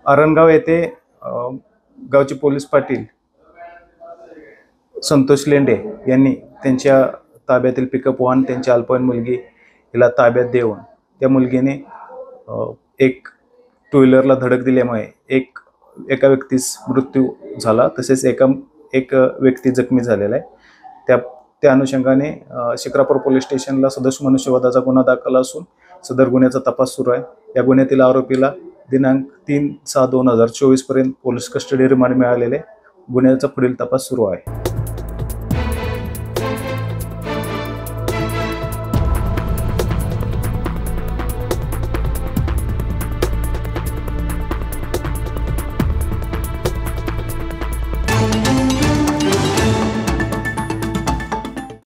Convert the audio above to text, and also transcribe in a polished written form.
आरणगाव येथे गावचे पोलीस पाटील संतोष लेंडे यांनी त्यांच्या ताब्यातील पिकअप वाहन त्यांची अल्पवयीन मुलगी हिला ताब्यात देऊन त्या मुलगीने एक टू व्हीलरला धडक दिल्यामुळे एका व्यक्तीस मृत्यू झाला, तसेच एक व्यक्ती जखमी झालेला आहे। त्या अनुषंगाने शिक्रापूर पोलीस स्टेशनला सदोष मनुष्यवधाचा गुन्हा दाखल असून सदर गुन्ह्याचा तपास सुरू आहे। या गुन्ह्यातील आरोपीला दिनांक 3/6/2024 पर्यंत पोलीस कस्टडी रिमांड मिळालेले। गुन्ह्याचा पुढील तपास सुरू आहे।